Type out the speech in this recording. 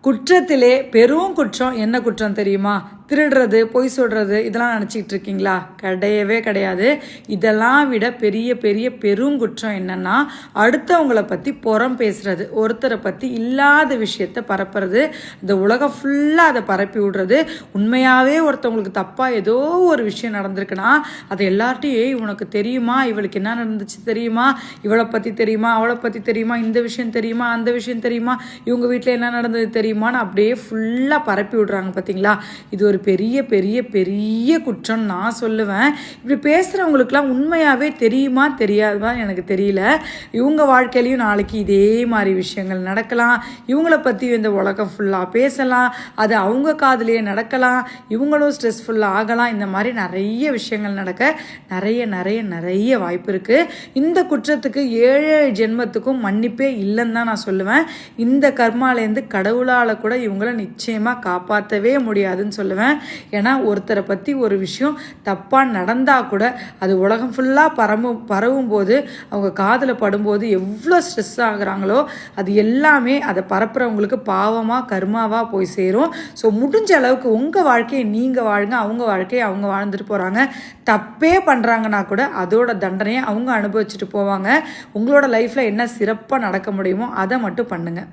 குற்றத்திலே பெரும் குற்றம் என்ன குற்றம் தெரியுமா? திருடுறது, பொய் சொல்கிறது, இதெல்லாம் நினச்சிக்கிட்டு இருக்கீங்களா? கிடையவே கிடையாது. இதெல்லாம் விட பெரிய பெரிய பெரும் குற்றம் என்னென்னா, அடுத்தவங்களை பற்றி புறம் பேசுகிறது, ஒருத்தரை பற்றி இல்லாத விஷயத்தை பரப்புறது, இந்த உலகம் ஃபுல்லாக அதை பரப்பி விடுறது. உண்மையாகவே ஒருத்தவங்களுக்கு தப்பாக ஏதோ ஒரு விஷயம் நடந்திருக்குன்னா அதை எல்லார்ட்டையும் உனக்கு தெரியுமா, இவளுக்கு என்ன நடந்துச்சு தெரியுமா, இவளை பற்றி தெரியுமா, அவளை பற்றி தெரியுமா, இந்த விஷயம் தெரியுமா, அந்த விஷயம் தெரியுமா, இவங்க வீட்டில் என்ன நடந்தது தெரியுமான்னு அப்படியே ஃபுல்லாக பரப்பி விடுறாங்க. பார்த்தீங்களா? இது ஒரு பெரிய பெரிய பெரிய குற்றம் நான் சொல்லுவேன். இப்படி பேசுகிறவங்களுக்குலாம் உண்மையாகவே தெரியுமா தெரியாதுதான் எனக்கு தெரியல. இவங்க வாழ்க்கையிலையும் நாளைக்கு இதே மாதிரி விஷயங்கள் நடக்கலாம். இவங்கள பற்றி இந்த உலகம் ஃபுல்லாக பேசலாம். அது அவங்க காதுலேயே நடக்கலாம். இவங்களும் ஸ்ட்ரெஸ்ஃபுல்லாக ஆகலாம். இந்த மாதிரி நிறைய விஷயங்கள் நடக்க நிறைய நிறைய நிறைய வாய்ப்பு இருக்குது. இந்த குற்றத்துக்கு 7 ஜென்மத்துக்கும் மன்னிப்பே இல்லைன்னு தான் நான் சொல்லுவேன். இந்த கர்மாலேருந்து கடவுளால் கூட இவங்கள நிச்சயமாக காப்பாற்றவே முடியாதுன்னு சொல்லுவேன். ஏன்னா ஒருத்தரை பற்றி ஒரு விஷயம் தப்பாக நடந்தால் கூட அது உலகம் ஃபுல்லாக பரவும் போது அவங்க காதில் படும்போது எவ்வளோ ஸ்ட்ரெஸ் ஆகுறாங்களோ அது எல்லாமே அதை பரப்புறவங்களுக்கு பாவமாக கர்மாவாக போய் சேரும். ஸோ முடிஞ்ச அளவுக்கு உங்கள் வாழ்க்கையை நீங்கள் வாழுங்க, அவங்க வாழ்க்கையை அவங்க வாழ்ந்துட்டு போகிறாங்க. தப்பே பண்ணுறாங்கன்னா கூட அதோட தண்டனையை அவங்க அனுபவிச்சுட்டு போவாங்க. உங்களோட லைஃப்பில் என்ன சிறப்பாக நடக்க முடியுமோ அதை மட்டும் பண்ணுங்கள்.